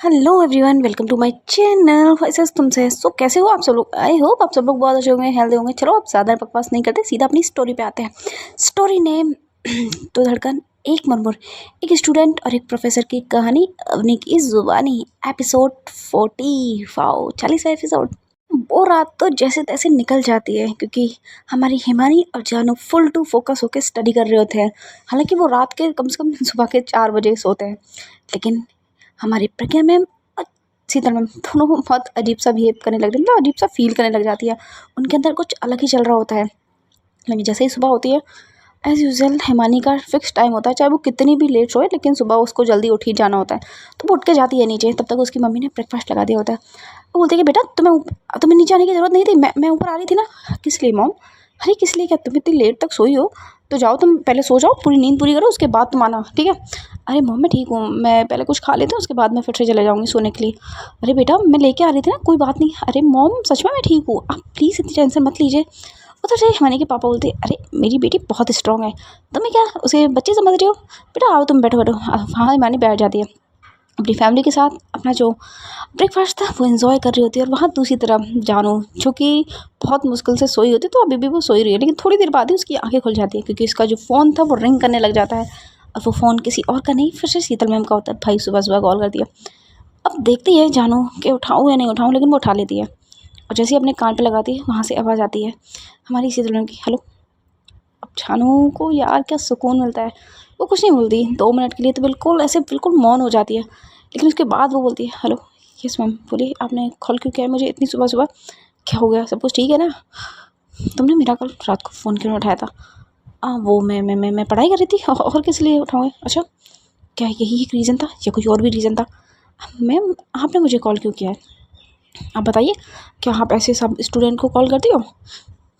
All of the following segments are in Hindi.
Hello everyone, welcome to my channel voices तुमसे। कैसे हो आप सब लोग? आई होप आप सब लोग बहुत अच्छे होंगे, हेल्दी होंगे। चलो अब ज़्यादा बकवास नहीं करते, सीधा अपनी स्टोरी पे आते हैं। स्टोरी नेम दो धड़कन एक मरमुर। एक स्टूडेंट और एक प्रोफेसर की कहानी, अवनी की जुबानी। एपिसोड 40। वाओ, 40वां एपिसोड। वो रात तो जैसे तैसे निकल जाती है क्योंकि हमारी हिमानी और जानू फुल टू फोकस होकर स्टडी कर रहे होते हैं। हालांकि वो रात के कम से कम सुबह के 4 बजे सोते हैं, लेकिन हमारी प्रज्ञा मैम और शीतल मैम दोनों बहुत अजीब सा बिहेव करने लग जाती है, मतलब अजीब सा फील करने लग जाती है। उनके अंदर कुछ अलग ही चल रहा होता है। लेकिन जैसे ही सुबह होती है, एज़ यूजल हिमानी का फिक्स टाइम होता है, चाहे वो कितनी भी लेट सोए, लेकिन सुबह उसको जल्दी उठ ही जाना होता है। तो वो उठ के जाती है नीचे। तब तक उसकी मम्मी ने ब्रेकफास्ट लगा दिया होता है। वो बोलती है कि बेटा तुम्हें नीचे आने की ज़रूरत नहीं थी, मैं ऊपर आ रही थी ना। किस लिए मॉम? अरे किस लिए क्या, तुम इतनी लेट तक सोई हो तो जाओ, तुम पहले सो जाओ, पूरी नींद पूरी करो, उसके बाद तुम आना, ठीक है? अरे मॉम मैं ठीक हूँ, मैं पहले कुछ खा लेती हूँ, उसके बाद मैं फिर से चले जाऊँगी सोने के लिए। अरे बेटा मैं लेके आ रही थी ना, कोई बात नहीं। अरे मॉम सच में मैं ठीक हूँ, आप प्लीज़ इतनी टेंशन मत लीजिए। उधर से हिमानी के पापा बोलते, अरे मेरी बेटी बहुत स्ट्रांग है, तुम्हें क्या उसे बच्चे समझ रहे हो? बेटा आओ तुम बैठो बैठो। हाँ हिमानी बैठ जाती है, अपनी फैमिली के साथ अपना जो ब्रेकफास्ट था वो एंजॉय कर रही होती है। और वहाँ दूसरी तरफ जानू, जो कि बहुत मुश्किल से सोई होती है, तो अभी भी वो सोई रही है, लेकिन थोड़ी देर बाद ही उसकी आंखें खुल जाती है क्योंकि उसका जो फ़ोन था वो रिंग करने लग जाता है। और वो फ़ोन किसी और का नहीं, फिर से शीतल मैम का होता है। भाई सुबह सुबह कॉल कर दिया। अब देखती है जानू कि उठाऊँ या नहीं उठाऊँ, लेकिन वो उठा लेती है। और जैसे ही अपने कान पे लगाती है, वहाँ से आवाज़ आती है हमारी शीतल मैम की, हेलो। अब जानू को यार क्या सुकून मिलता है। वो कुछ नहीं बोलती 2 मिनट के लिए, तो बिल्कुल ऐसे बिल्कुल मौन हो जाती है। लेकिन उसके बाद वो बोलती है, हेलो। यस मैम बोलिए, आपने कॉल क्यों किया है मुझे इतनी सुबह सुबह? क्या हो गया, सब कुछ ठीक है ना? तुमने मेरा कल रात को फ़ोन क्यों उठाया था? वो मैं पढ़ाई कर रही थी। और किस लिए उठाऊँगी? अच्छा, क्या यही एक रीज़न था या कोई और भी रीज़न था? मैम आपने मुझे कॉल क्यों किया है? आप बताइए, क्या आप ऐसे सब स्टूडेंट को कॉल करती हो?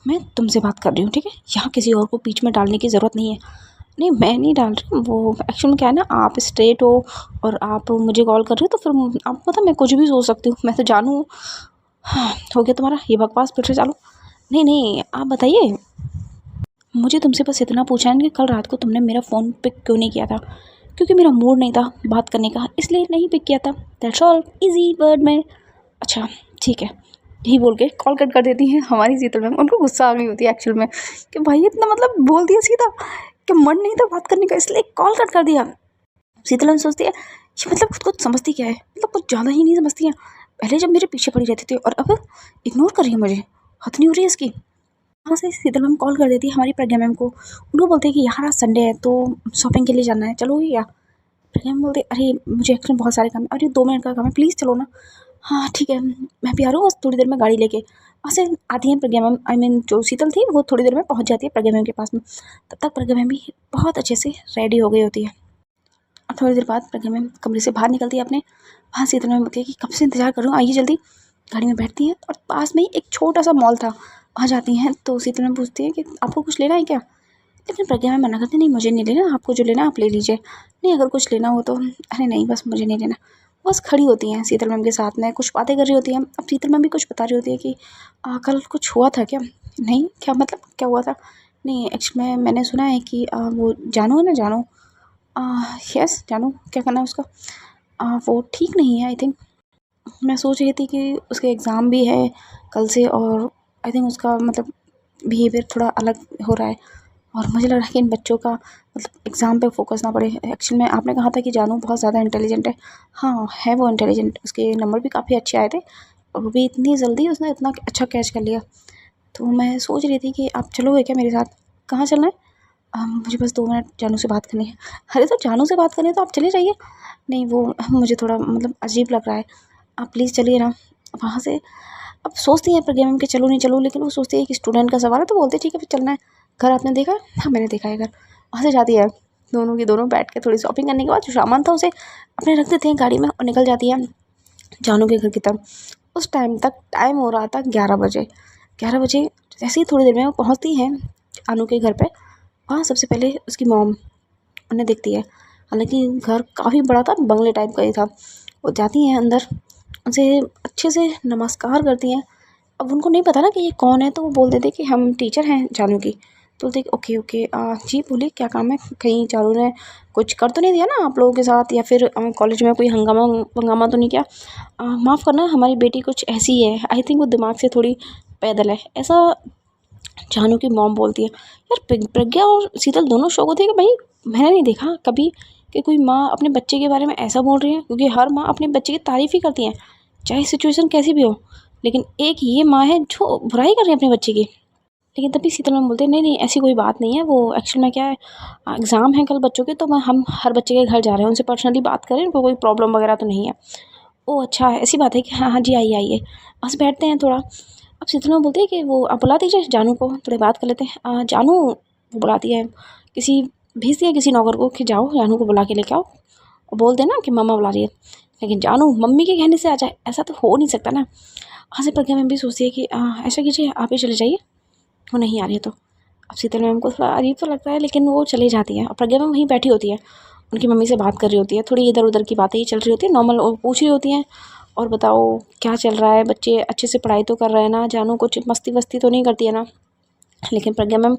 मैं तुमसे बात कर रही हूँ, ठीक है? यहाँ किसी और को बीच में डालने की ज़रूरत नहीं है। नहीं मैं नहीं डाल रही हूँ, वो एक्चुअल में क्या है ना, आप स्ट्रेट हो और आप मुझे कॉल कर रहे हो, तो फिर आपको पता मैं कुछ भी सोच सकती हूँ, मैं तो जानू हूँ। हाँ, हो गया तुम्हारा ये बकवास, फिर से चालू। नहीं नहीं आप बताइए, मुझे तुमसे बस इतना पूछा है कि कल रात को तुमने मेरा फ़ोन पिक क्यों नहीं किया था? क्योंकि मेरा मूड नहीं था बात करने का, इसलिए नहीं पिक किया था। दैट्स ऑल, इजी वर्ड में। अच्छा ठीक है, यही बोल के कॉल कट कर देती हैं हमारी शीतल मैम। उनको गुस्सा आ गई होती है एक्चुअल में कि भाई इतना मतलब बोल दिया सीधा कि मन नहीं था बात करने का, इसलिए कॉल कट कर दिया। शीतल मैम सोचती है ये मतलब खुद को समझती क्या है, मतलब कुछ ज़्यादा ही नहीं समझती है। पहले जब मेरे पीछे पड़ी रहती थी और अब इग्नोर कर रही है मुझे, हद नहीं हो रही है इसकी। वहाँ से शीतल मैम कॉल कर देती है हमारी प्रज्ञा मैम को। उनको बोलते हैं कि यार आज संडे है तो शॉपिंग के लिए जाना है, चलोगे क्या? प्रज्ञा मैम बोलते अरे मुझे एक्चुअली बहुत सारे काम है, अरे 2 मिनट का काम है, प्लीज़ चलो ना। हाँ ठीक है, मैं भी आ रहा हूँ, बस थोड़ी देर में गाड़ी लेके। वहाँ से आती हैं प्रज्ञा मैम, आई मीन जो शीतल थी वो थोड़ी देर में पहुँच जाती है प्रज्ञा मैम के पास में। तब तक प्रज्ञा मैम भी बहुत अच्छे से रेडी हो गई होती है। और थोड़ी देर बाद प्रज्ञा मैम कमरे से बाहर निकलती है अपने। वहाँ शीतल मैम बोलती है कि कब से इंतज़ार कर रही हूँ, आइए जल्दी। गाड़ी में बैठती हैं और पास में ही एक छोटा सा मॉल था, वहाँ जाती हैं। तो शीतल मैम पूछती है कि आपको कुछ लेना है क्या? लेकिन प्रज्ञा मैम मना करती, नहीं मुझे नहीं लेना, आपको जो लेना आप ले लीजिए। नहीं अगर कुछ लेना हो तो। अरे नहीं बस मुझे नहीं लेना। बस खड़ी होती हैं शीतल मैम के साथ में, कुछ बातें कर रही होती हैं। अब शीतल मैम भी कुछ बता रही होती है कि कल कुछ हुआ था क्या? नहीं क्या मतलब क्या हुआ था? नहीं एक्चुअली मैंने सुना है कि वो जानू है ना, जानू। यस जानू, क्या करना है उसका? वो ठीक नहीं है आई थिंक। मैं सोच रही थी कि उसके एग्ज़ाम भी है कल से, और आई थिंक उसका मतलब बिहेवियर थोड़ा अलग हो रहा है। और मुझे लग रहा है कि इन बच्चों का मतलब एग्ज़ाम पे फोकस ना पड़े। एक्चुअल में आपने कहा था कि जानू बहुत ज़्यादा इंटेलिजेंट है। हाँ है वो इंटेलिजेंट, उसके नंबर भी काफ़ी अच्छे आए थे, और वो भी इतनी जल्दी उसने इतना अच्छा कैच कर लिया। तो मैं सोच रही थी कि आप चलोगे क्या मेरे साथ? कहाँ चलना है? मुझे बस 2 मिनट जानू से बात करनी है। अरे तो जानू से बात करनी है तो आप चले जाइए। नहीं वो मुझे थोड़ा मतलब अजीब लग रहा है, आप प्लीज़ चलिए ना। वहाँ से अब सोचती हैं प्रज्ञा मैम कि चलो नहीं चलो, लेकिन वो सोचती है कि स्टूडेंट का सवाल है, तो बोलते ठीक है फिर चलना है। घर आपने देखा है? हाँ मैंने देखा है घर। वहाँ से जाती है, दोनों की दोनों बैठ के थोड़ी शॉपिंग करने के बाद जो सामान था उसे अपने रख देते हैं गाड़ी में और निकल जाती है जानू के घर की तरफ। उस टाइम तक टाइम हो रहा था 11 बजे। 11 बजे जैसे ही थोड़ी देर में वो पहुँचती हैं अनु के घर पे, वहाँ सबसे पहले उसकी मॉम उन्हें दिखती है। हालांकि घर काफ़ी बड़ा था, बंगले टाइप का ही था। वो जाती हैं अंदर, उनसे अच्छे से नमस्कार करती हैं। अब उनको नहीं पता ना कि ये कौन है, तो वो बोल देते कि हम टीचर हैं जानू की। तो बोलती है कि ओके ओके जी बोलिए क्या काम है, कहीं चारू ने कुछ कर तो नहीं दिया ना आप लोगों के साथ, या फिर कॉलेज में कोई हंगामा वंगामा तो नहीं किया? माफ़ करना, हमारी बेटी कुछ ऐसी है, आई थिंक वो दिमाग से थोड़ी पैदल है, ऐसा जानू की मॉम बोलती है। यार प्रज्ञा और शीतल दोनों शौक होती है कि भाई मैंने नहीं देखा कभी कि कोई माँ अपने बच्चे के बारे में ऐसा बोल रही है, क्योंकि हर माँ अपने बच्चे की तारीफ़ ही करती है, चाहे सिचुएशन कैसी भी हो। लेकिन एक ये माँ है जो बुराई कर रही है अपने बच्चे की। लेकिन तभी शीतल मैम बोलते हैं नहीं नहीं ऐसी कोई बात नहीं है, वो एक्चुअल में क्या है, एग्ज़ाम है कल बच्चों के, तो हम हर बच्चे के घर जा रहे हैं, उनसे पर्सनली बात करें, उनको कोई प्रॉब्लम वगैरह तो नहीं है। ओह अच्छा ऐसी बात है कि हाँ हाँ जी आइए आइए, बस बैठते हैं थोड़ा। अब शीतल मैम बोलती है कि वो आप बुला दीजिए जानू को, थोड़ी बात कर लेते हैं। जानू वो बुलाती है, किसी भेज दिया किसी नौकर को कि जाओ जानू को बुला के लेके आओ और बोल देना कि मम्मा बुला रही है। लेकिन जानू मम्मी के कहने से आ जाए, ऐसा तो हो नहीं सकता ना। वहाँ से प्रज्ञा मैम भी सोचती है कि ऐसा कीजिए आप ही चले जाइए, वो नहीं आ रही है तो। अब शीतल मैम को थोड़ा अजीब तो लगता है, लेकिन वो चली जाती है और प्रज्ञा मैम वहीं बैठी होती है, उनकी मम्मी से बात कर रही होती है, थोड़ी इधर उधर की बातें ही चल रही होती है, नॉर्मल पूछ रही होती हैं और बताओ क्या चल रहा है, बच्चे अच्छे से पढ़ाई तो कर रहे हैं ना, जानू कुछ मस्ती वस्ती तो नहीं करती है ना। लेकिन प्रज्ञा मैम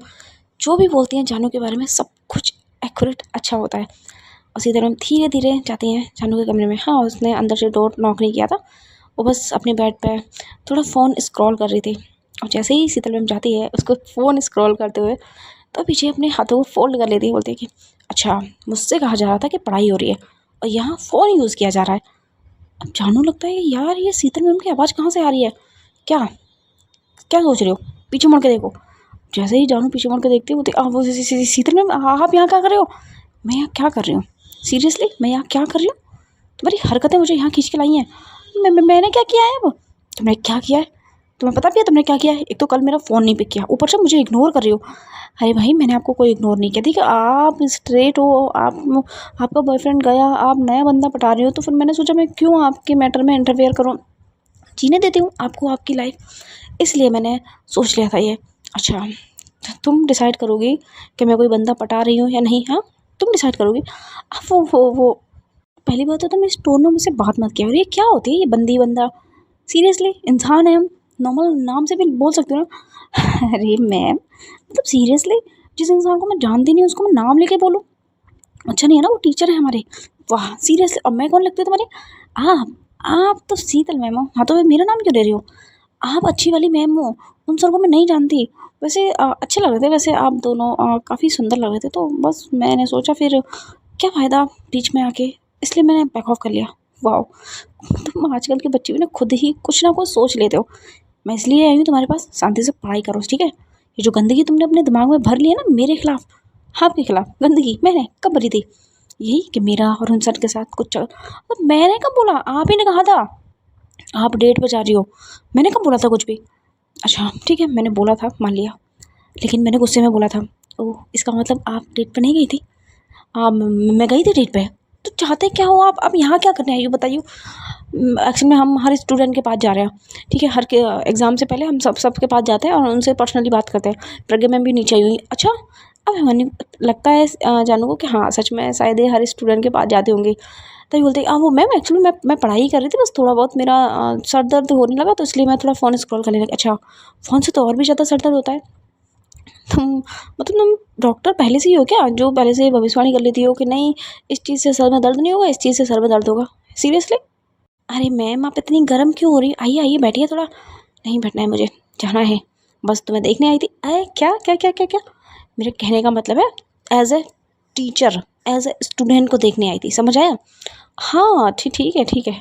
जो भी बोलती हैं जानू के बारे में सब कुछ एक्यूरेट अच्छा होता है। और शीतल मैम धीरे धीरे जाती हैं जानू के कमरे में। हाँ उसने अंदर से डोर नॉक नहीं किया था, वो बस अपने बेड पे थोड़ा फ़ोन स्क्रॉल कर रही थी। और जैसे ही शीतल मैम जाती है उसको फ़ोन स्क्रॉल करते हुए, तो पीछे अपने हाथों को फोल्ड कर लेती है, बोलती है कि अच्छा मुझसे कहा जा रहा था कि पढ़ाई हो रही है और यहाँ फ़ोन यूज़ किया जा रहा है। अब जानू लगता है कि यार ये शीतल मैम की आवाज़ कहाँ से आ रही है, क्या क्या सोच रहे हो, पीछे मुड़ के देखो। जैसे ही जानू पीछे मुड़ के देखती है बोलती वो शीतल मैम आप यहाँ क्या कर रहे हो? मैं यहाँ क्या कर रही हूँ, सीरियसली मैं यहाँ क्या कर रही हूँ? तुम्हारी हरकतें मुझे यहाँ खींच के लाई हैं। मैंने क्या किया है? वो तुमने क्या किया है? तुम्हें पता भी है तुमने क्या किया है? एक तो कल मेरा फ़ोन नहीं पिक किया, ऊपर से मुझे इग्नोर कर रही हो। अरे भाई मैंने आपको कोई इग्नोर नहीं किया, ठीक है आप स्ट्रेट हो, आप आपका बॉयफ्रेंड गया, आप नया बंदा पटा रही हो, तो फिर मैंने सोचा मैं क्यों आपके मैटर में इंटरफेयर करूँ, जीने देती हूँ आपको आपकी लाइफ, इसलिए मैंने सोच लिया था ये। अच्छा तुम डिसाइड करोगी कि मैं कोई बंदा पटा रही हूँ या नहीं? हाँ तुम डिसाइड करोगी। अब वो पहली बात तो तुम इस टोन में मुझसे बात मत किया, और ये क्या होती है ये बंदी बंदा, सीरियसली इंसान है हम, नॉर्मल नाम से भी बोल सकते हो ना। अरे मैम मतलब सीरियसली जिस इंसान को मैं जानती नहीं उसको मैं नाम लेके बोलूँ, अच्छा नहीं है ना, वो टीचर है हमारे। वाह सीरियसली, अब मैं कौन लगती हूँ तुम्हारी? आप तो शीतल मैम हो। हाँ तो फिर मेरा नाम क्यों ले रही हो? आप अच्छी वाली मैम हो, उन सर को मैं नहीं जानती। वैसे अच्छे लग रहे थे, वैसे आप दोनों काफ़ी सुंदर लग रहे थे, तो बस मैंने सोचा फिर क्या फ़ायदा बीच में आके, इसलिए मैंने बैक ऑफ कर लिया। वाओ तुम आजकल के बच्चे भी ना खुद ही कुछ ना कुछ सोच लेते हो। मैं इसलिए आई हूँ तुम्हारे पास, शांति से पढ़ाई करो ठीक है। ये जो गंदगी तुमने अपने दिमाग में भर ली है ना मेरे खिलाफ, आपके खिलाफ गंदगी मैंने कब भरी थी? यही कि मेरा और उन सर के साथ कुछ चल, अब मैंने कब बोला? आप ही ने कहा था आप डेट पे जा रही हो, मैंने कब बोला था कुछ भी? अच्छा ठीक है मैंने बोला था मान लिया, लेकिन मैंने गुस्से में बोला था। ओह इसका मतलब आप डेट पे नहीं गई थी? मैं गई थी डेट पे। तो चाहते क्या हो आप यहाँ क्या करने आई हो बताइए? एक्चुअली में हम हर स्टूडेंट के पास जा रहे हैं, ठीक है, हर के एग्ज़ाम से पहले हम सबके पास जाते हैं और उनसे पर्सनली बात करते हैं। प्रज्ञा मैम भी नीचे आई हुई। अच्छा अब हमें लगता है जानू को कि हाँ सच में शायद ये हर स्टूडेंट के पास जाते होंगे। तभी बोलते वो मैम एक्चुअली मैं पढ़ाई कर रही थी, बस थोड़ा बहुत मेरा सर दर्द होने लगा तो इसलिए मैं थोड़ा फ़ोन स्क्रॉल करने लगी। अच्छा फ़ोन से तो और भी ज़्यादा सर दर्द होता है? तुम मतलब तुम डॉक्टर पहले से ही हो क्या, जो पहले से भविष्यवाणी कर लेती हो कि नहीं इस चीज़ से सर में दर्द नहीं होगा, इस चीज़ से सर में दर्द होगा? सीरियसली? अरे मैम आप इतनी गर्म क्यों हो रही? आइए आइए बैठिए थोड़ा। नहीं बैठना है मुझे, जाना है, बस तुम्हें देखने आई थी। अरे क्या क्या क्या क्या क्या? मेरे कहने का मतलब है as a teacher, as a student को देखने आई थी, समझ आया? हाँ ठीक है ठीक है।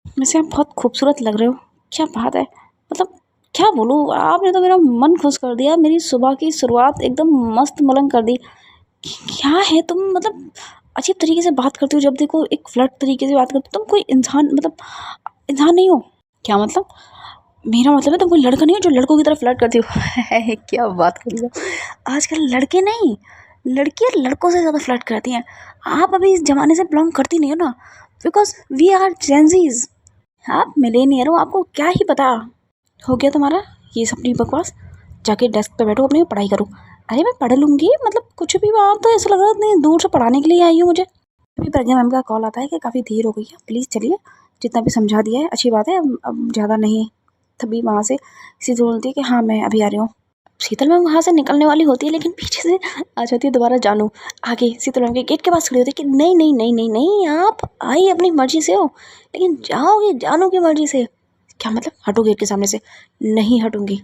वैसे आप बहुत खूबसूरत लग रहे हो, क्या बात है, मतलब क्या बोलूँ, आपने तो मेरा मन खुश कर दिया, मेरी सुबह की शुरुआत एकदम मस्त मलंग कर दी। क्या है तुम, मतलब अजीब तरीके से बात करती हो, जब देखो एक फ्लर्ट तरीके से बात करती हो, तुम कोई इंसान मतलब इंसान नहीं हो क्या? मतलब मेरा मतलब है तुम कोई लड़का नहीं हो जो लड़कों की तरह फ्लर्ट करती हो। क्या बात कर रही हो, आजकल लड़के नहीं लड़कियाँ लड़कों से ज़्यादा फ्लर्ट करती हैं। आप अभी इस ज़माने से बिलोंग करती नहीं हो ना, बिकॉज वी आर जेंजीज, आप मिलेनियर हो, आपको क्या ही पता। हो गया तुम्हारा ये सब अपनी बकवास, जाके डेस्क पे बैठो अपनी पढ़ाई करो। अरे मैं पढ़ लूँगी, मतलब कुछ भी, आप तो ऐसा लग रहा है इतनी दूर से पढ़ाने के लिए आई हो मुझे। अभी प्रज्ञा मैम का कॉल आता है कि काफ़ी देर हो गई है, प्लीज़ चलिए, जितना भी समझा दिया है अच्छी बात है, अब ज़्यादा नहीं। तभी वहाँ से किसी से बोलती है कि हाँ मैं अभी आ रही हूँ। शीतल मैम वहाँ से निकलने वाली होती है, लेकिन पीछे से आ जाती है दोबारा जानू। आगे शीतल मैम के गेट के पास खड़ी होती है कि नहीं नहीं नहीं नहीं नहीं, आप आई अपनी मर्जी से हो, लेकिन जाओगे जानू की मर्जी से। क्या मतलब? हटो गेट के सामने से। नहीं हटूंगी,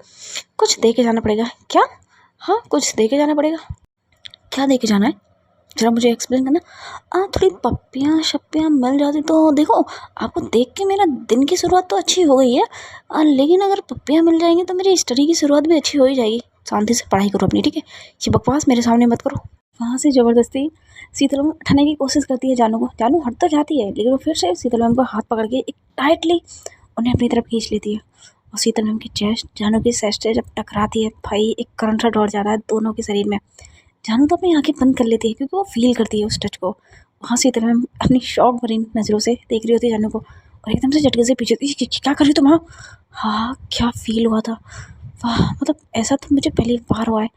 कुछ दे के जाना पड़ेगा। क्या? हाँ, कुछ दे के जाना पड़ेगा। क्या दे के जाना है, जरा मुझे एक्सप्लेन करना। थोड़ी पप्पियाँ शप्पियाँ मिल जाती तो देखो, आपको देख के मेरा दिन की शुरुआत तो अच्छी हो गई है, लेकिन अगर पप्पियाँ मिल जाएंगी तो मेरी स्टडी की शुरुआत भी अच्छी हो ही जाएगी। शांति से पढ़ाई करो अपनी, ठीक है? ये बकवास मेरे सामने मत करो। वहाँ से ज़बरदस्ती शीतल मैम उठाने की कोशिश करती है जानू को। जानू हट तो जाती है, लेकिन वो फिर से शीतल मैम को हाथ पकड़ के एक टाइटली उन्हें अपनी तरफ खींच लेती है। और शीतल मैम की चेस्ट जानू की चेस्ट से जब टकराती है, भाई एक करंट सा दौड़ जाता है दोनों के शरीर में। जानू तो अपनी आंखें बंद कर लेती है, क्योंकि वो फील करती है उस टच को। वहाँ शीतल मैम अपनी शौक भरी नज़रों से देख रही होती है जानू को, और एकदम से झटके से पीछे क्या कर रही हो तुम? हाँ हाँ, क्या फील हुआ था? वाह, मतलब ऐसा तो मुझे पहली बार हुआ है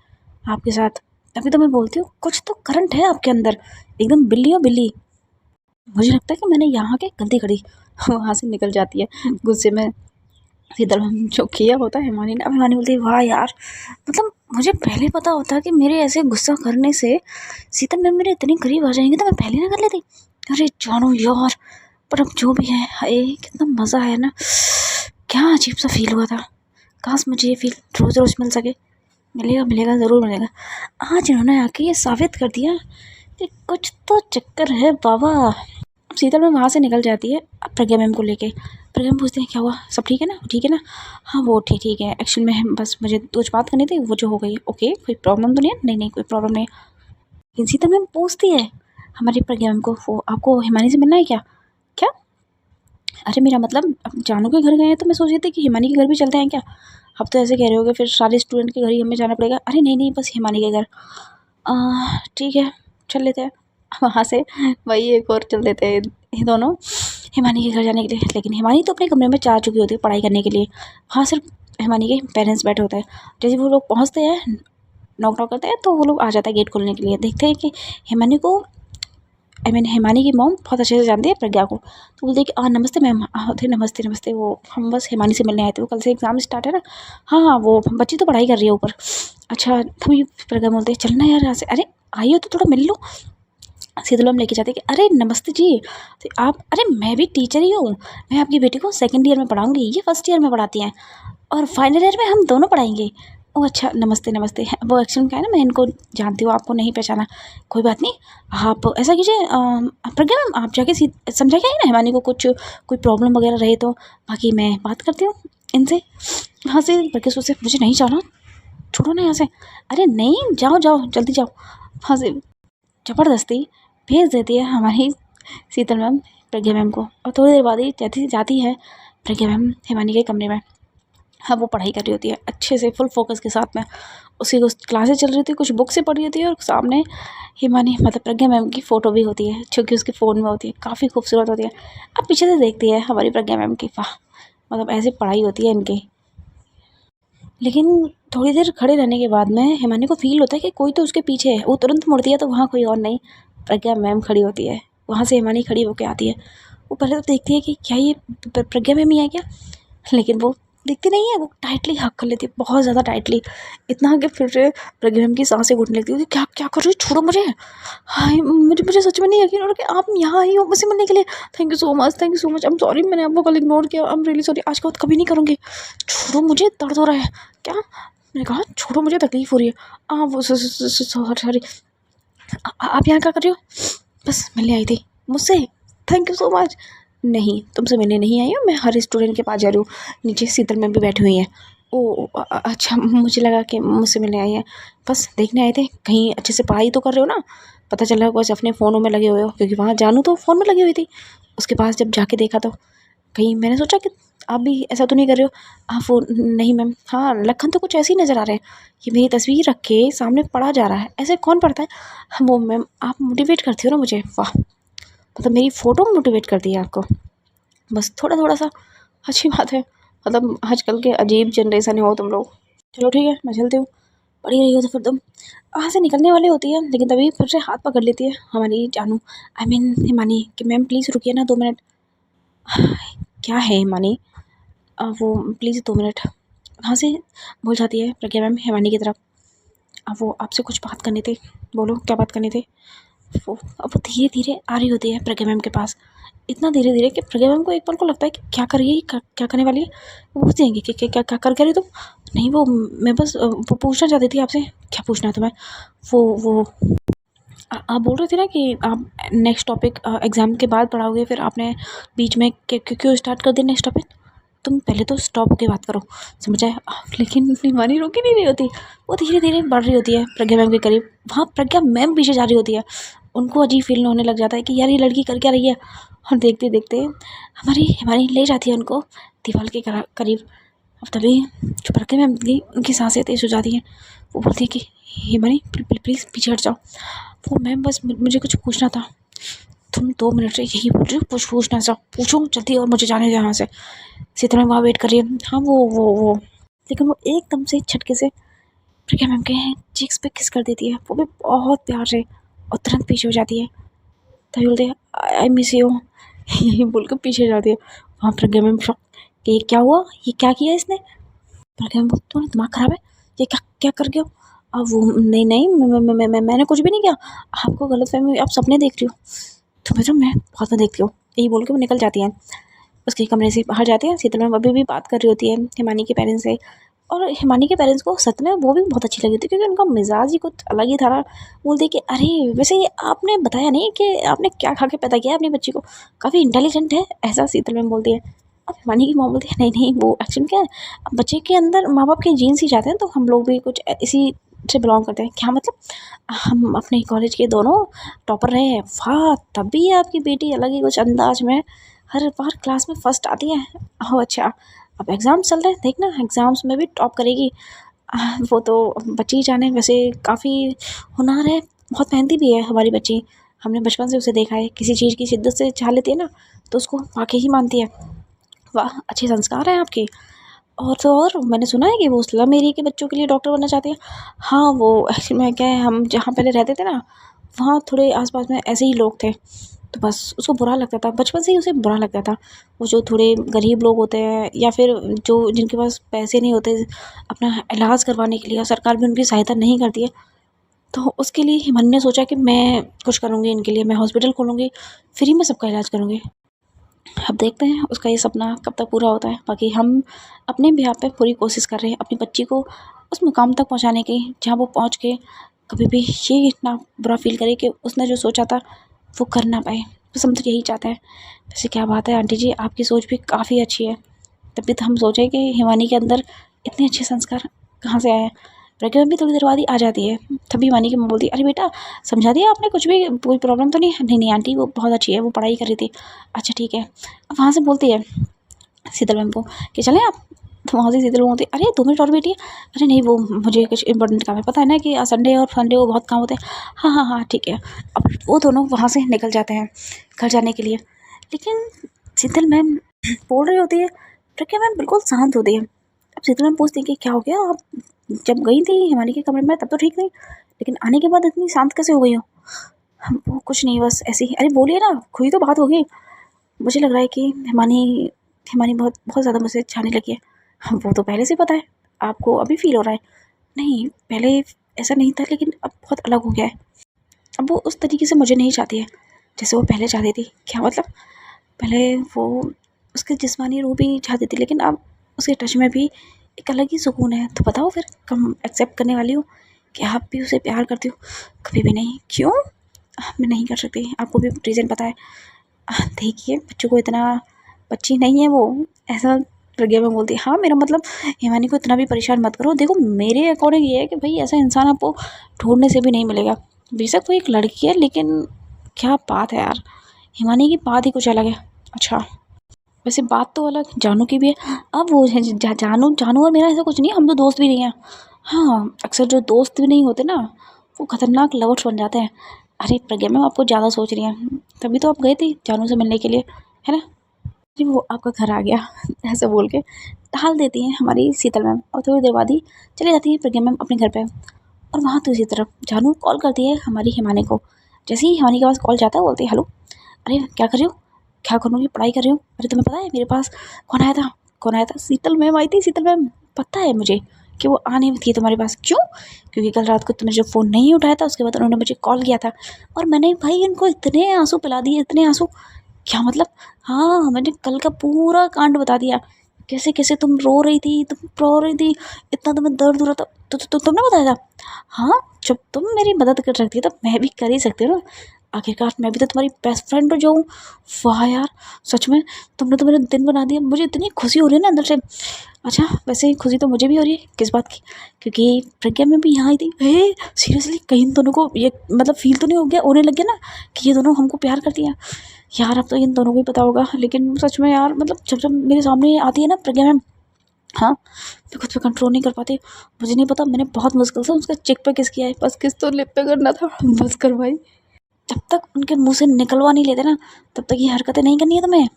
आपके साथ। तभी तो मैं बोलती हूँ कुछ तो करंट है आपके अंदर, एकदम बिल्ली हो बिल्ली। मुझे लगता है कि मैंने यहाँ के गलती करी। वहाँ से निकल जाती है गुस्से में शीतल मैम। जो किया होता है हिमानी ने। अब हिमानी बोलती है वाह यार, मतलब मुझे पहले पता होता कि मेरे ऐसे गुस्सा करने से शीतल मैम मेरे इतने करीब आ जाएंगे तो मैं पहले ना कर लेती। अरे जानो यार, पर अब जो भी है, हाय कितना मज़ा आया ना, क्या अजीब सा फील हुआ था। काश मुझे ये फील रोज़ रोज़ मिल सके। मिलेगा मिलेगा, ज़रूर मिलेगा। आज इन्होंने आके ये साबित कर दिया कि कुछ तो चक्कर है बाबा। शीतल मैम वहाँ से निकल जाती है अब प्रज्ञा मैम को लेके। प्रज्ञा मैम पूछते हैं क्या हुआ, सब ठीक है ना? ठीक है ना? हाँ वो ठीक है, एक्चुअल में हम बस मुझे कुछ बात करनी थी, वो जो हो गई। ओके, कोई प्रॉब्लम तो नहीं है? नहीं नहीं, कोई प्रॉब्लम नहीं है। लेकिन शीतल मैम पूछती है हमारी प्रज्ञा मैम को, वो आपको हिमानी से मिलना है क्या? क्या? अरे मेरा मतलब, अब जानू के घर गए हैं तो मैं सोच रही थी कि हिमानी के घर भी चलते हैं क्या? अब तो ऐसे कह रहे होगे फिर सारे स्टूडेंट के घर ही हमें जाना पड़ेगा। अरे नहीं नहीं, बस हिमानी के घर। ठीक है, चल लेते हैं। वहाँ से वही एक और चल देते हैं ये दोनों हिमानी के घर जाने के लिए। लेकिन हिमानी तो अपने कमरे में जा चुकी होती है पढ़ाई करने के लिए। वहाँ सिर्फ हिमानी के पेरेंट्स बैठे होते हैं। जैसे वो लोग पहुँचते हैं, नॉक नॉक करते हैं, तो वो लोग आ जाता है गेट खोलने के लिए। देखते हैं कि हिमानी को, हिमानी की मॉम बहुत अच्छे से जानती है प्रज्ञा को। तो बोलते हैं कि नमस्ते मैम। थे नमस्ते नमस्ते, वो हम बस हिमानी से मिलने आए थे, वो कल से एग्ज़ाम स्टार्ट है ना। हाँ हाँ, वो बच्ची तो पढ़ाई कर रही है ऊपर। अच्छा, तभी प्रज्ञा बोलते हैं चलना यार यहाँ से। अरे आइए तो थोड़ा मिल लो। शीतल मैम लेके जाते कि अरे नमस्ते जी, तो आप, अरे मैं भी टीचर ही हूँ, मैं आपकी बेटी को सेकंड ईयर में पढ़ाऊँगी, ये फर्स्ट ईयर में पढ़ाती हैं, और फाइनल ईयर में हम दोनों पढ़ाएंगे। ओह अच्छा, नमस्ते नमस्ते। वो एक्चुअली क्या है ना, मैं इनको जानती हूँ, आपको नहीं पहचाना, कोई बात नहीं। आप ऐसा कीजिए प्रज्ञा मैम, आप जाके समझा के आइए ना हिमानी को, कुछ कोई प्रॉब्लम वगैरह रहे तो, बाकी मैं बात करती हूँ इनसे। हाँ से प्रज्ञा सोचते मुझे नहीं जाना, छोड़ो ना यहाँ से। अरे नहीं, जाओ जाओ जल्दी जाओ। हाँ से ज़बरदस्ती भेज देती है हमारी शीतल मैम प्रज्ञा मैम को। और थोड़ी देर बाद ही जैसे जाती है प्रज्ञा मैम हिमानी के कमरे में। हाँ, वो पढ़ाई कर रही होती है अच्छे से, फुल फोकस के साथ में। उसकी कुछ क्लासेस चल रही थी, कुछ बुक से पढ़ रही होती है, और सामने हिमानी मतलब प्रज्ञा मैम की फ़ोटो भी होती है, जो कि उसके फ़ोन में होती है, काफ़ी खूबसूरत होती है। अब पीछे से देखती है हमारी प्रज्ञा मैम की, वाह, मतलब ऐसी पढ़ाई होती है इनकी। लेकिन थोड़ी देर खड़े रहने के बाद में हिमानी को फील होता है कि कोई तो उसके पीछे है। वो तुरंत मुड़ती है तो वहाँ कोई और नहीं, प्रज्ञा मैम खड़ी होती है। वहाँ से हिमानी खड़ी होकर आती है। वो पहले तो देखती है कि क्या ये प्रज्ञा मैम ही है क्या, लेकिन वो दिखती नहीं है। वो टाइटली हक कर लेती है, बहुत ज़्यादा टाइटली, इतना कि फिर से प्रज्ञा मैम की सांसें घुटने लगती है कि क्या क्या कर रही हो, छोड़ो मुझे। हाय, मुझे सच में नहीं यकीन हो रहा कि आप यहाँ आई हो मुझसे मिलने के लिए। Thank you so much, thank you so much. I am sorry, मैंने आपको कल इग्नोर किया। आई एम रियली सॉरी, आज के बाद कभी नहीं करूँगी। छोड़ो मुझे, दर्द हो रहा है। क्या? मैंने कहा छोड़ो मुझे, तकलीफ़ हो रही है। वो सॉरी, आप यहाँ क्या कर रही हो? बस मिलने आई थी मुझसे। Thank you so much. नहीं, तुमसे मिलने नहीं आई हूँ, मैं हर स्टूडेंट के पास जा रही हूँ। नीचे शीतल मैम भी बैठी हुई हैं। अच्छा, मुझे लगा कि मुझसे मिलने आई हैं। बस देखने आए थे, कहीं अच्छे से पढ़ाई तो कर रहे हो ना? पता चला कुछ अपने फ़ोनों में लगे हुए हो, क्योंकि वहाँ जानू तो फ़ोन में लगी हुई थी। उसके पास जब जाके देखा तो कहीं मैंने सोचा कि आप भी ऐसा तो नहीं कर रहे हो। हाँ, वो नहीं मैम। हाँ, लखन तो कुछ ऐसे ही नज़र आ रहे हैं, कि मेरी तस्वीर रख के सामने पढ़ा जा रहा है, ऐसे कौन पढ़ता है? हाँ, वो मैम आप मोटिवेट करती हो ना मुझे, वाह, मतलब मेरी फ़ोटो मोटिवेट करती है आपको, बस थोड़ा थोड़ा सा। अच्छी बात है, मतलब आजकल के अजीब जनरेशन हो तुम लोग। चलो ठीक है, मैं चलती हूँ, पढ़ी रही हो तो फिर तुम। वहाँ से निकलने वाली होती है, लेकिन तभी फिर से हाथ पकड़ लेती है हमारी जानू, आई मीन हिमानी, कि मैम प्लीज़ रुकिए ना 2 मिनट। क्या है हिमानी? वो प्लीज़ 2 मिनट। वहाँ से बोल जाती है प्रज्ञा मैम हिमानी की तरफ, अब वो आपसे कुछ बात करनी थी, बोलो क्या बात करनी थी। अब वो धीरे धीरे आ रही होती है प्रज्ञा मैम के पास, इतना धीरे धीरे कि प्रज्ञा मैम को एक पल को लगता है कि क्या कर रही है, क्या करने वाली है। वो पूछ देंगे कि क्या क्या कर रही तुम। नहीं वो मैं बस वो पूछना चाहती थी आपसे। क्या पूछना है तुम्हें। वो आप बोल रहे थे ना कि आप नेक्स्ट टॉपिक एग्ज़ाम के बाद पढ़ाओगे, फिर आपने बीच में क्यों स्टार्ट कर दिया नेक्स्ट टॉपिक। तुम पहले तो स्टॉप होके बात करो, समझ आए। लेकिन हिमानी रुक ही नहीं रही होती, वो धीरे धीरे बढ़ रही होती है प्रज्ञा मैम के करीब। वहाँ प्रज्ञा मैम पीछे जा रही होती है, उनको अजीब फील होने लग जाता है कि यार ये लड़की कर क्या रही है। और देखते देखते हमारी हिमानी ले जाती है उनको दीवार के करीब। अब तभी जो प्रज्ञा मैम की उनकी सांसें तेज हो जाती हैं। वो बोलती है कि हिमानी प्लीज़ पीछे हट जाओ। वो मैम बस मुझे कुछ पूछना था। तुम 2 मिनट से यही बोल रही हो, कुछ पूछना था पूछो जल्दी और मुझे जाने दो यहाँ से। शीतल वहाँ वेट कर रही है। हाँ वो लेकिन वो एकदम से झटके से प्रज्ञा मैम के चीक्स पे किस कर देती है, वो भी बहुत प्यार से, और तुरंत पीछे हो जाती है। तभी बोलते हैं आई मिस यू, यही बोलकर पीछे जाती है। वहाँ प्रज्ञा मैम शॉक कि ये क्या हुआ, ये क्या किया इसने। प्रज्ञा मैम तुम्हारा दिमाग खराब है, ये क्या क्या कर गए हो। अब वो नहीं मैंने कुछ भी नहीं किया, आपको गलतफहमी, आप सपने देख रही हो। तुम्हें तो मैं बहुत में देखती हूँ, यही बोल के वो निकल जाती हैं। उसके कमरे से बाहर जाते हैं। शीतल मैम अभी भी बात कर रही होती है हिमानी के पेरेंट्स से, और हिमानी के पेरेंट्स को सच में वो भी बहुत अच्छी लगी थी, क्योंकि उनका मिजाज ही कुछ अलग ही था ना। बोलते कि अरे वैसे ये आपने बताया नहीं कि आपने क्या खा के पैदा किया अपनी बच्ची को, काफ़ी इंटेलिजेंट है, ऐसा शीतल मैम बोलती है। अब हिमानी की मॉम बोलती है नहीं वो एक्चुअली क्या है, अब बच्चे के अंदर माँ बाप के जीन्स ही जाते हैं, तो हम लोग भी कुछ इसी से बिलोंग करते हैं। क्या मतलब, हम अपने कॉलेज के दोनों टॉपर रहे हैं। वाह, तभी आपकी बेटी अलग ही कुछ अंदाज में हर बार क्लास में फर्स्ट आती है। ओह अच्छा, अब एग्ज़ाम चल रहे हैं, देखना एग्ज़ाम्स में भी टॉप करेगी। वो तो बच्ची ही जाने, वैसे काफ़ी होनहार है, बहुत मेहनती भी है हमारी बच्ची। हमने बचपन से उसे देखा है, किसी चीज़ की शिद्दत से चाह लेती है ना तो उसको वाकई ही मानती है। वाह, अच्छे संस्कार हैं आपके। और तो और मैंने सुना है कि वो स्लम एरिया के बच्चों के लिए डॉक्टर बनना चाहती है। हाँ वो एक्चुअली में क्या है, हम जहाँ पहले रहते थे ना, वहाँ थोड़े आसपास में ऐसे ही लोग थे, तो बस उसको बुरा लगता था, बचपन से ही उसे बुरा लगता था। वो जो थोड़े गरीब लोग होते हैं, या फिर जो जिनके पास पैसे नहीं होते अपना इलाज करवाने के लिए, और सरकार भी उनकी सहायता नहीं करती है, तो उसके लिए हिमन ने सोचा कि मैं कुछ करूँगी इनके लिए, मैं हॉस्पिटल खोलूँगी, फ्री में सबका इलाज करूँगी। अब देखते हैं उसका ये सपना कब तक पूरा होता है। बाकी हम अपने बिहाफ़ पे पूरी कोशिश कर रहे हैं अपनी बच्ची को उस मुकाम तक पहुंचाने की, जहां वो पहुंच के कभी भी ये इतना बुरा फील करे कि उसने जो सोचा था वो कर ना पाए। बस हम तो यही चाहते हैं। वैसे क्या बात है आंटी जी, आपकी सोच भी काफ़ी अच्छी है। तभी तो हम सोचे कि हिमानी के अंदर इतने अच्छे संस्कार कहाँ से आए हैं। प्रज्ञा भी थोड़ी देर बाद ही आ जाती है। तभी हिमानी की मम्मी बोलती है अरे बेटा, समझा दिया आपने, कुछ भी कोई प्रॉब्लम तो नहीं है। नहीं नहीं आंटी, वो बहुत अच्छी है, वो पढ़ाई कर रही थी। अच्छा ठीक है। अब वहाँ से बोलती है शीतल मैम को कि चलें आप। तो वहाँ से शीतल बोलती है अरे 2 मिनट और बेटी। अरे नहीं, वो मुझे कुछ इंपॉर्टेंट काम है, पता है ना कि संडे और फंडे वो बहुत काम होते हैं। हाँ हाँ हाँ ठीक है। अब वो दोनों वहाँ से निकल जाते हैं घर जाने के लिए। लेकिन शीतल मैम बोल रही होती है, प्रज्ञा मैम बिल्कुल शांत होती है। अब शीतल मैम पूछती है कि क्या हो गया, आप जब गई थी हिमानी के कमरे में तब तो ठीक थी, लेकिन आने के बाद इतनी शांत कैसे हो गई हो। वो कुछ नहीं, बस ऐसे ही। अरे बोलिए ना, कोई तो बात होगी। मुझे लग रहा है कि हिमानी हिमानी बहुत बहुत ज़्यादा मुझसे चाहने लगी है। वो तो पहले से पता है, आपको अभी फील हो रहा है। नहीं पहले ऐसा नहीं था, लेकिन अब बहुत अलग हो गया है। अब वो उस तरीके से मुझे नहीं चाहती है जैसे वो पहले चाहती थी। क्या मतलब, पहले वो उसके जिस्मानी रूप ही चाहती थी, लेकिन अब उसके टच में भी एक अलग ही सुकून है। तो बताओ फिर, कम एक्सेप्ट करने वाली हो कि आप भी उसे प्यार करती हो। कभी भी नहीं। क्यों, मैं नहीं कर सकती, आपको भी रीज़न पता है। देखिए बच्चों को इतना, बच्ची नहीं है वो, ऐसा प्रज्ञा में बोलती है। हाँ मेरा मतलब, हिमानी को इतना भी परेशान मत करो। देखो मेरे अकॉर्डिंग ये है कि भाई ऐसा इंसान आपको ढूंढने से भी नहीं मिलेगा। बेशक वो एक लड़की है, लेकिन क्या बात है यार, हिमानी की बात ही कुछ अलग है। अच्छा वैसे बात तो अलग जानू की भी है। अब वो जानू जानू और मेरा ऐसा कुछ नहीं है, हम तो दोस्त भी नहीं हैं। हाँ अक्सर जो दोस्त भी नहीं होते ना, वो खतरनाक लवर्स बन जाते हैं। अरे प्रज्ञा मैम आपको ज़्यादा सोच रही हैं, तभी तो आप गए थे जानू से मिलने के लिए, है ना। जी वो आपका घर आ गया ऐसे बोल के टाल देती हैं हमारी शीतल मैम, और थोड़ी देर बाद ही चली जाती है प्रज्ञा मैम अपने घर पे। और वहाँ दूसरी तरफ जानू कॉल करती है हमारी हिमानी को। जैसे ही हिमानी के पास कॉल जाता है, बोलती है हेलो। अरे क्या कर रही हो। क्या करूँगी, पढ़ाई कर रही हूँ। अरे तुम्हें पता है मेरे पास कौन आया था। कौन आया था? शीतल मैम आई थी। शीतल मैम, पता है मुझे कि वो आने थी तुम्हारे पास। क्यों? क्योंकि कल रात को तुमने जब फ़ोन नहीं उठाया था उसके बाद उन्होंने मुझे कॉल किया था और मैंने भाई इनको इतने आंसू पिला दिए, इतने आंसू। क्या मतलब? हाँ, मैंने कल का पूरा कांड बता दिया। कैसे कैसे तुम रो रही थी, तुम रो रही थी, इतना तुम्हें दर्द हो रहा था, तो तुमने बताया था? हाँ, जब तुम मेरी मदद कर सकती है तो मैं भी कर ही सकती हूँ ना। आखिरकार मैं भी तो तुम्हारी बेस्ट फ्रेंड जो हूँ। वाह यार, सच में तुमने तो मेरा दिन बना दिया। मुझे इतनी खुशी हो रही है ना अंदर से। अच्छा, वैसे खुशी तो मुझे भी हो रही है। किस बात की? क्योंकि प्रज्ञा में भी यहाँ आई थी। हे सीरियसली, कहीं इन दोनों को ये मतलब फील तो नहीं हो गया, होने लग गया ना कि ये दोनों हमको प्यार करती हैं? यार अब तो इन दोनों को ही पता होगा। लेकिन सच में यार, मतलब जब जब मेरे सामने आती है ना प्रज्ञा मैम, हाँ, मैं खुद पे कंट्रोल नहीं कर पाती। मुझे नहीं पता, मैंने बहुत मुश्किल से उसका चेक पे किस किया है। बस किस तो लिप पे करना था। बस कर भाई। जब तक उनके मुंह से निकलवा नहीं लेते ना तब तक ये हरकतें नहीं करनी है तुम्हें।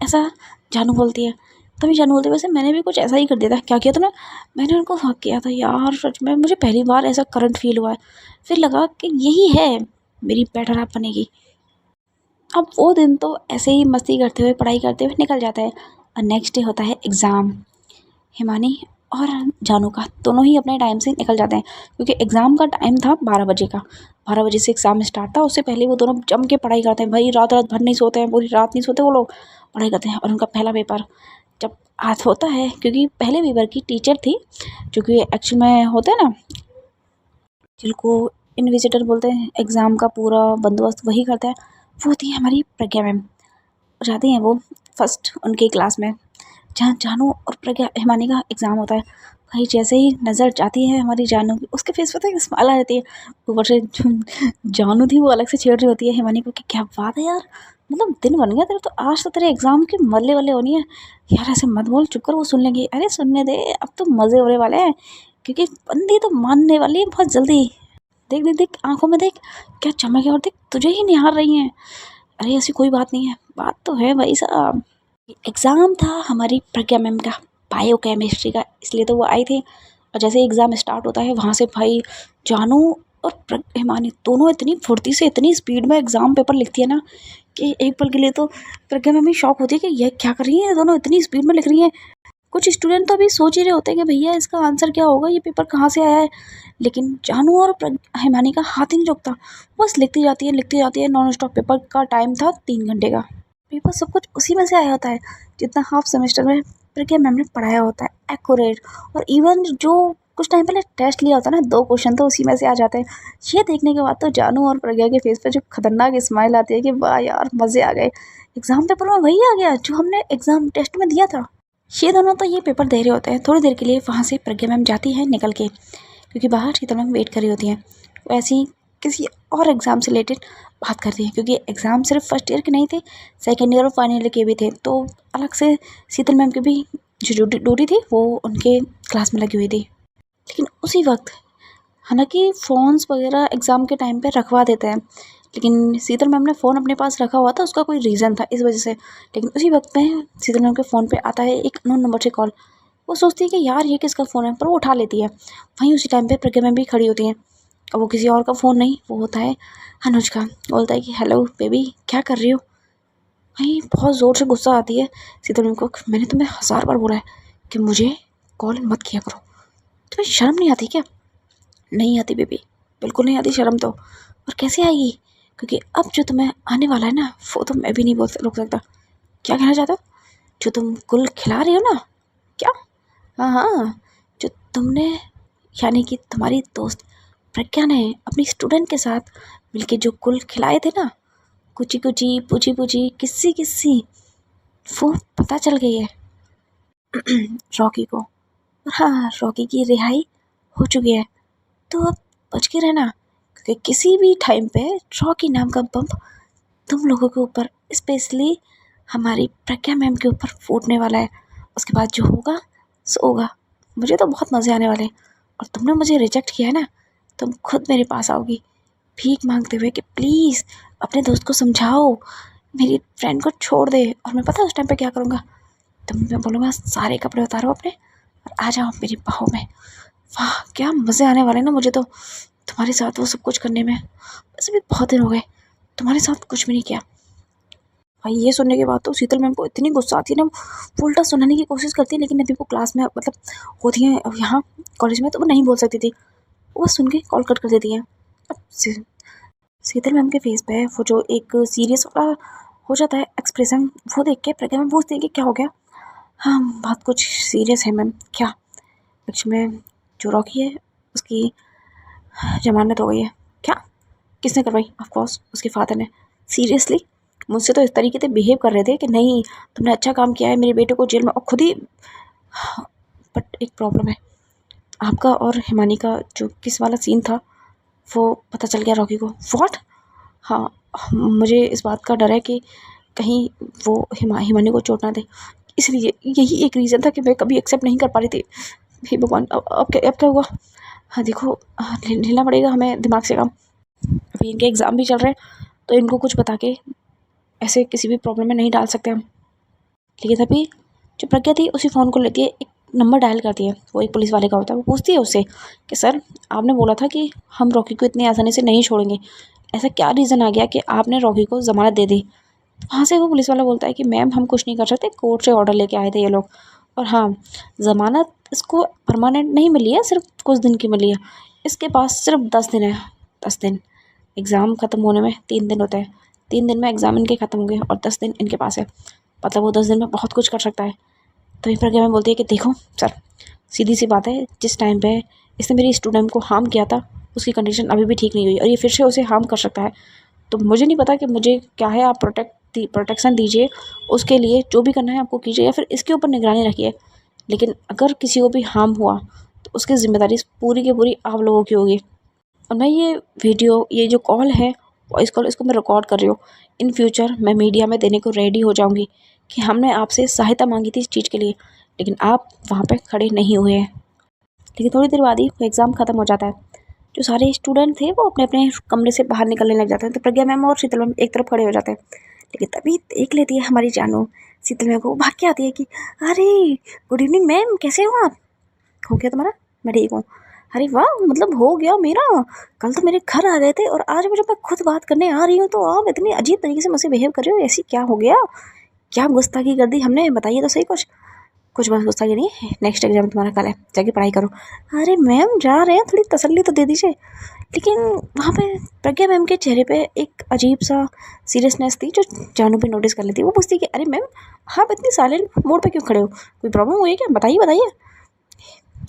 ऐसा जानू बोलती है। तभी जानू बोलती है, वैसे मैंने भी कुछ ऐसा ही कर दिया था। क्या किया तुमने? मैंने उनको हक किया था यार। सच में मुझे पहली बार ऐसा करंट फील हुआ है। फिर लगा कि यही है मेरी बेटर हाफ बनेगी। अब वो दिन तो ऐसे ही मस्ती करते हुए, पढ़ाई करते हुए निकल जाता है और नेक्स्ट डे होता है एग्ज़ाम। हिमानी और जानू का दोनों ही अपने टाइम से निकल जाते हैं क्योंकि एग्ज़ाम का टाइम था 12 बजे का। 12 बजे से एग्ज़ाम स्टार्ट था। उससे पहले वो दोनों जम के पढ़ाई करते हैं भाई। रात रात भर नहीं सोते हैं, पूरी रात नहीं सोते वो लोग, पढ़ाई करते हैं। और उनका पहला पेपर जब आज होता है, क्योंकि पहले पेपर की टीचर थी जो कि एक्चुअल में होते हैं ना, जिनको इन्विजिलेटर बोलते हैं, एग्ज़ाम का पूरा बंदोबस्त वही करता है, वो होती है हमारी प्रज्ञा मैम। जाती हैं वो फर्स्ट उनकी क्लास में जहाँ जानू और प्रज्ञा हिमानी का एग्ज़ाम होता है। भाई जैसे ही नज़र जाती है हमारी जानू की, उसके फेस पे तो एक स्माइल आ जाती है। ऊपर से जो जानू थी वो अलग से छेड़ रही होती है हिमानी को कि क्या बात है यार, मतलब दिन बन गया तेरा तो। आज तो तेरे एग्ज़ाम की मल्ले वल्ले होनी है। यार ऐसे मत बोल, चुप कर, वो सुन लेंगे। अरे सुनने दे, अब तो मज़े होने वाले हैं क्योंकि बंदी तो मानने वाली है बहुत जल्दी। देख देख देख, आंखों में देख क्या चमक है, और देख तुझे ही निहार रही हैं। अरे ऐसी कोई बात नहीं है, बात तो है भाई साहब। एग्ज़ाम था हमारी प्रज्ञा मैम का, बायोकेमिस्ट्री का, इसलिए तो वो आई थी। और जैसे एग्ज़ाम स्टार्ट होता है वहाँ से भाई जानू और हिमानी दोनों इतनी फुर्ती से, इतनी स्पीड में एग्ज़ाम पेपर लिखती है ना कि एक पल के लिए तो प्रज्ञा मैम भी शॉक होती है कि ये क्या कर रही है, दोनों इतनी स्पीड में लिख रही हैं। कुछ स्टूडेंट तो अभी सोच ही रहे होते हैं कि भैया इसका आंसर क्या होगा, ये पेपर कहाँ से आया है। लेकिन जानू और हिमानी का हाथ ही नहीं रुकता, बस लिखती जाती है, लिखती जाती है नॉन स्टॉप। पेपर का टाइम था 3 घंटे का। पेपर सब कुछ उसी में से आया होता है जितना हाफ सेमेस्टर में प्रज्ञा मैम ने पढ़ाया होता है, एक्यूरेट। और इवन जो कुछ टाइम पहले टेस्ट लिया होता है ना, 2 क्वेश्चन तो उसी में से आ जाते हैं। ये देखने के बाद तो जानू और प्रज्ञा के फेस पे जो खतरनाक स्माइल आती है कि वाह यार मज़े आ गए, एग्ज़ाम पेपर में वही आ गया जो हमने एग्ज़ाम टेस्ट में दिया था। ये दोनों तो ये पेपर दे रहे होते हैं। थोड़ी देर के लिए वहाँ से प्रज्ञा मैम जाती है निकल के, क्योंकि बाहर शीतल मैम वेट कर रही होती हैं। वो ऐसे ही किसी और एग्ज़ाम से रिलेटेड बात करती है क्योंकि एग्ज़ाम सिर्फ फर्स्ट ईयर के नहीं थे, सेकंड ईयर और फाइनल ईयर के भी थे। तो अलग से शीतल मैम की भी जो ड्यूटी थी वो उनके क्लास में लगी हुई थी। लेकिन उसी वक्त, हालांकि फ़ोन्स वगैरह एग्ज़ाम के टाइम पे रखवा देते हैं, लेकिन शीतल मैम ने फ़ोन अपने पास रखा हुआ था, उसका कोई रीज़न था इस वजह से। लेकिन उसी वक्त में शीतल मैम के फ़ोन पे आता है एक अननोन नंबर से कॉल। वो सोचती है कि यार ये किसका फ़ोन है, पर वो उठा लेती है। वहीं उसी टाइम पे प्रज्ञा मैम भी खड़ी होती हैं और वो किसी और का फ़ोन नहीं, वो होता है अनुज का। बोलता है कि हेलो बेबी, क्या कर रही हो? वहीं बहुत ज़ोर से गुस्सा आती है शीतल मैम को। मैंने तुम्हें 1000 बार बोला है कि मुझे कॉल मत किया करो, तुम्हें शर्म नहीं आती क्या? नहीं आती बेबी, बिल्कुल नहीं आती शर्म तो। और कैसे आएगी, क्योंकि अब जो तुम्हें आने वाला है ना वो तो मैं भी नहीं बोल रोक सकता। क्या कहना चाहते हो? जो तुम गुल खिला रही हो ना? क्या? हाँ हाँ, जो तुमने, यानी कि तुम्हारी दोस्त प्रज्ञा ने अपनी स्टूडेंट के साथ मिलके जो गुल खिलाए थे ना, कुची कुची, पूछी पूछी, किस्सी किस्सी, वो पता चल गई है रॉकी को। और हाँ, रॉकी की रिहाई हो चुकी है। तो अब बच के रहना, क्योंकि किसी भी टाइम पे रॉकी नाम का बम तुम लोगों के ऊपर, स्पेशली हमारी प्रज्ञा मैम के ऊपर फूटने वाला है। उसके बाद जो होगा सो होगा। मुझे तो बहुत मज़े आने वाले हैं। और तुमने मुझे रिजेक्ट किया है ना, तुम खुद मेरे पास आओगी भीख मांगते हुए कि प्लीज़ अपने दोस्त को समझाओ मेरी फ्रेंड को छोड़ दे। और मैं पता है उस टाइम पे क्या करूँगा? मैं बोलूँगा सारे कपड़े उतारो अपने और आ जाओ मेरी बाहों में। वाह क्या मज़े आने वाले ना मुझे तो तुम्हारे साथ वो सब कुछ करने में। वैसे भी बहुत दिन हो गए तुम्हारे साथ कुछ भी नहीं किया। भाई ये सुनने के बाद तो शीतल मैम को इतनी गुस्सा आती है ना, वो उल्टा सुनाने की कोशिश करती है, लेकिन अभी वो क्लास में मतलब होती हैं यहाँ कॉलेज में, तो वो नहीं बोल सकती थी, वो सुन के कॉल कट कर देती है। अब शीतल मैम के फेस पे वो जो एक सीरियस वाला हो जाता है एक्सप्रेशन, वो देख के प्रज्ञा मैम पूछती है कि क्या हो गया। हाँ बात कुछ सीरियस है मैम। क्या? लक्ष्मी में जो रॉकी है उसकी जमानत हो गई है। क्या? किसने करवाई? ऑफ कोर्स उसके फादर ने। सीरियसली? मुझसे तो इस तरीके से बिहेव कर रहे थे कि नहीं तुमने अच्छा काम किया है, मेरे बेटे को जेल में, और खुद ही। बट एक प्रॉब्लम है, आपका और हिमानी का जो किस वाला सीन था वो पता चल गया रॉकी को। व्हाट? हाँ, मुझे इस बात का डर है कि कहीं वो हिमानी को चोट ना दे, इसलिए यही एक रीज़न था कि मैं कभी एक्सेप्ट नहीं कर पा रही थी। हे भगवान, अब क्या हुआ? हाँ देखो, लेना पड़ेगा हमें दिमाग से काम। अभी इनके एग्ज़ाम भी चल रहे हैं, तो इनको कुछ बता के ऐसे किसी भी प्रॉब्लम में नहीं डाल सकते हम। लेकिन तभी जो प्रज्ञा थी उसी फ़ोन को लेती है, एक नंबर डायल करती है, वो एक पुलिस वाले का होता है। वो पूछती है उससे कि सर आपने बोला था कि हम रॉकी को इतनी आसानी से नहीं छोड़ेंगे, ऐसा क्या रीज़न आ गया कि आपने रॉकी को ज़मानत दे दी? वहाँ से वो पुलिस वाला बोलता है कि मैम हम कुछ नहीं कर सकते, कोर्ट से ऑर्डर लेके आए थे ये लोग, और हाँ ज़मानत इसको परमानेंट नहीं मिली है, सिर्फ कुछ दिन की मिली है। इसके पास सिर्फ 10 दिन है। 10 दिन? एग्ज़ाम ख़त्म होने में 3 दिन होते हैं, 3 दिन में एग्ज़ाम इनके ख़त्म हो गए और 10 दिन इनके पास है, मतलब वो 10 दिन में बहुत कुछ कर सकता है। तभी प्रज्ञा मैम बोलती है कि देखो सर, सीधी सी बात है, जिस टाइम पे इसने मेरी स्टूडेंट को हार्म किया था उसकी कंडीशन अभी भी ठीक नहीं हुई और ये फिर से उसे हार्म कर सकता है। तो मुझे नहीं पता कि मुझे क्या है, आप प्रोटेक्शन दीजिए, उसके लिए जो भी करना है आपको कीजिए, या फिर इसके ऊपर निगरानी रखिए, लेकिन अगर किसी को भी हार्म हुआ तो उसकी ज़िम्मेदारी पूरी की पूरी आप लोगों की होगी। और मैं ये वीडियो, ये जो कॉल है, वॉइस कॉल, इसको मैं रिकॉर्ड कर रही हूँ। इन फ्यूचर मैं मीडिया में देने को रेडी हो जाऊँगी कि हमने आपसे सहायता मांगी थी इस चीज़ के लिए, लेकिन आप वहाँ पे खड़े नहीं हुए हैं। लेकिन थोड़ी देर बाद ही वो एग्ज़ाम ख़त्म हो जाता है। जो सारे स्टूडेंट थे वो अपने अपने कमरे से बाहर निकलने लग जाते हैं, तो प्रज्ञा मैम और शीतल मैम एक तरफ खड़े हो जाते हैं। लेकिन तभी देख लेती है हमारी जानू शीतल मैम को, वो भाग के आती है कि अरे गुड इवनिंग मैम, कैसे हो आप? हो गया तुम्हारा? मैं ठीक हूँ। अरे वाह, मतलब हो गया मेरा। कल तो मेरे घर आ गए थे और आज जब मैं खुद बात करने आ रही हूँ तो आप इतनी अजीब तरीके से मुझसे बिहेव कर रहे हो, ऐसी क्या हो गया? क्या गुस्ताखी कर दी हमने, बताइए तो सही कुछ। कुछ बस गुस्ताखी नहीं है, नेक्स्ट एग्जाम तुम्हारा कल है, जाके पढ़ाई करो। अरे मैम जा रहे हैं, थोड़ी तसल्ली तो दे दीजिए। लेकिन वहाँ पे प्रज्ञा मैम के चेहरे पे एक अजीब सा सीरियसनेस थी, जो जानू भी नोटिस कर लेती। वो पूछती कि अरे मैम आप इतनी साइलेंट मोड पे क्यों खड़े हो, कोई प्रॉब्लम हुई है क्या? बताइए बताइए।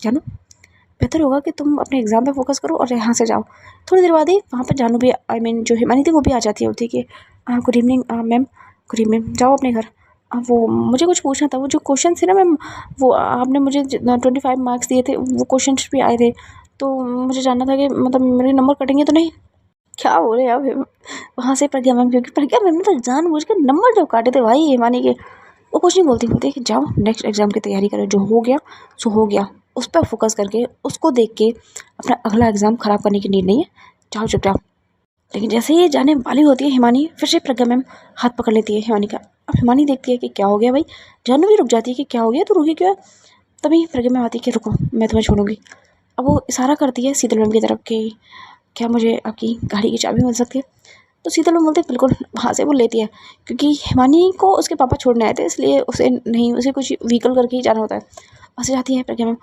जानू, बेहतर होगा कि तुम अपने एग्ज़ाम पे फोकस करो और यहाँ से जाओ। थोड़ी देर बाद ही वहाँ पर जानू भी, आई मीन जो हिमानी थी, वो भी आ जाती है। होती कि good evening ma'am, good evening, जाओ अपने घर। वो मुझे कुछ पूछना था, वो जो क्वेश्चन थे ना मैम, वो आपने मुझे 25 मार्क्स दिए थे, वो क्वेश्चन भी आए थे, तो मुझे जानना था कि मतलब मेरे नंबर कटेंगे तो नहीं? क्या बोले यार वहाँ से प्रज्ञा मैम, क्योंकि प्रज्ञा मैम ने तो जानबूझ के नंबर जब काटे थे भाई हिमानी के, वो कुछ नहीं बोलती, बोलती कि जाओ नेक्स्ट एग्ज़ाम की तैयारी करो, जो हो गया सो हो गया, उस पर फोकस करके उसको देख के अपना अगला एग्ज़ाम ख़राब करने की नीड नहीं है, जाओ चुपचाप। लेकिन जैसे ही जाने वाली होती है हिमानी, फिर से प्रज्ञा मैम हाथ पकड़ लेती है हिमानी का। अब हिमानी देखती है कि क्या हो गया भाई, जानू भी रुक जाती है कि क्या हो गया, तो रुकी क्यों है? तभी प्रज्ञा मैम आती है कि रुको मैं तुम्हें छोड़ूंगी। अब वो इशारा करती है शीतल मैम की तरफ कि क्या मुझे आपकी गाड़ी की चाबी मिल सकती है? तो शीतल मैम बोलते बिल्कुल, वहाँ से वो लेती है, क्योंकि हिमानी को उसके पापा छोड़ने आए थे, इसलिए उसे नहीं, उसे कुछ व्हीकल करके ही जाना होता है। वहाँ से जाती है प्रज्ञा मैम।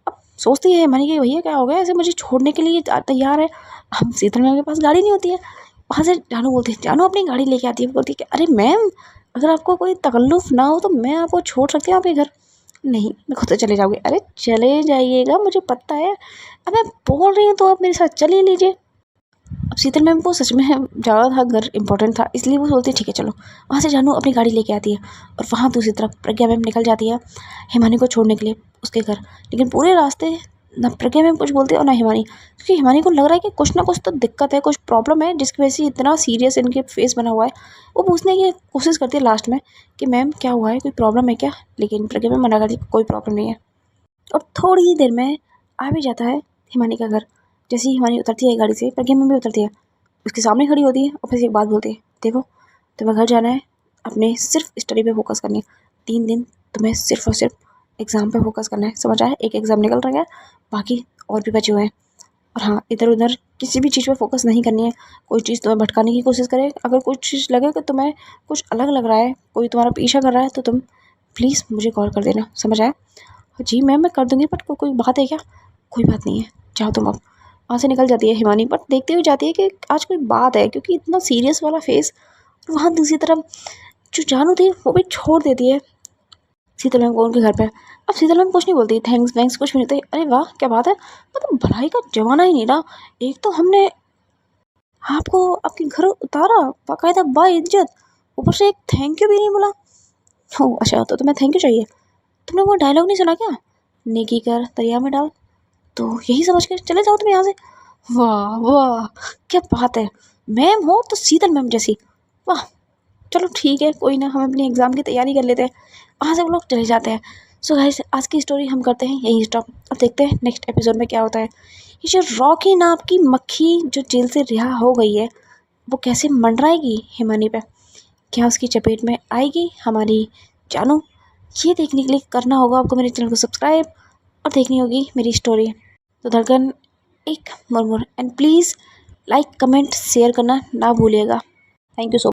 अब सोचती है हिमानी कि भैया क्या हो गया, ऐसे मुझे छोड़ने के लिए तैयार है। हम शीतल मैम के पास गाड़ी नहीं होती है। वहाँ से जानू बोलती है, जानू अपनी गाड़ी लेके आती है, बोलती है कि अरे मैम अगर आपको कोई तकल्लुफ़ ना हो तो मैं आपको छोड़ सकती हूँ आपके घर। नहीं, मैं खुद से चले जाऊँगी। अरे चले जाइएगा, मुझे पता है, अब मैं बोल रही हूँ तो आप मेरे साथ चल ही लीजिए। अब शीतल मैम को सच में ज़्यादा था, घर इंपॉर्टेंट था, इसलिए वो बोलती है ठीक है चलो। वहाँ से जानू अपनी गाड़ी लेके आती है और वहाँ दूसरी तरफ प्रज्ञा मैम निकल जाती है हिमानी को छोड़ने के लिए उसके घर। लेकिन पूरे रास्ते ना प्रज्ञा मैम कुछ बोलती है और ना हिमानी, क्योंकि हिमानी को लग रहा है कि कुछ ना कुछ तो दिक्कत है, कुछ प्रॉब्लम है, जिसकी वजह से इतना सीरियस इनके फेस बना हुआ है। वो पूछने की कोशिश करती है लास्ट में कि मैम क्या हुआ है, कोई प्रॉब्लम है क्या? लेकिन प्रज्ञा मैम मना करती है, कोई प्रॉब्लम नहीं है। और थोड़ी ही देर में आ भी जाता है हिमानी का घर। जैसे ही हिमानी उतरती है गाड़ी से, प्रज्ञा मैम भी उतरती है, उसके सामने खड़ी होती है और फिर एक बात बोलती है, देखो तुम्हें घर जाना है, अपने सिर्फ स्टडी पे फोकस करनी है, 3 दिन तुम्हें सिर्फ और सिर्फ एग्ज़ाम पे फोकस करना है, समझ आया? एक एग्ज़ाम निकल रहा है, बाकी और भी बचे हुए हैं। और हाँ, इधर उधर किसी भी चीज़ पे फोकस नहीं करनी है। कोई चीज़ तुम्हें भटकाने की कोशिश करे, अगर कुछ चीज़ लगे कि तुम्हें कुछ अलग लग रहा है, कोई तुम्हारा पीछा कर रहा है, तो तुम प्लीज़ मुझे कॉल कर देना, समझ आया? जी मैम, मैं कर दूँगी, बट कोई बात है क्या? कोई बात नहीं है, जाओ तुम अब। वहाँ से निकल जाती है हिमानी, बट देखते हुए जाती है कि आज कोई बात है, क्योंकि इतना सीरियस वाला फेस। वहाँ दूसरी तरफ जो जानू थी वो भी छोड़ देती है शीतल मैम को उनके घर पे। अब शीतल मैम कुछ नहीं बोलती, थैंक्स वैंक्स कुछ भी नहीं होती। अरे वाह क्या बात है, मतलब भलाई का जमाना ही नहीं रहा। एक तो हमने आपको आपके घर उतारा बाकायदा बाइज्जत, ऊपर से एक थैंक यू भी नहीं बोला। हो अच्छा, तो तुम्हें थैंक यू चाहिए? तुमने वो डायलॉग नहीं सुना क्या, नेकी कर दरिया में डाल? तो यही समझ के चले जाओ तुम यहाँ से। वाह वाह क्या बात है, मैम हो तो शीतल मैम जैसी। वाह, चलो ठीक है, कोई ना, हम अपनी एग्ज़ाम की तैयारी कर लेते हैं। वहाँ से वो लोग चले जाते हैं। सो गाइस, आज की स्टोरी हम करते हैं यहीं स्टॉप। अब देखते हैं नेक्स्ट एपिसोड में क्या होता है। ये जो रॉकी नाम की मक्खी जो जेल से रिहा हो गई है, वो कैसे मंडराएगी हिमानी पे, क्या उसकी चपेट में आएगी हमारी जानू? ये देखने के लिए करना होगा आपको मेरे चैनल को सब्सक्राइब और देखनी होगी मेरी स्टोरी। तो धड़कन एक murmur, and please like comment share करना ना भूलिएगा। Thank you so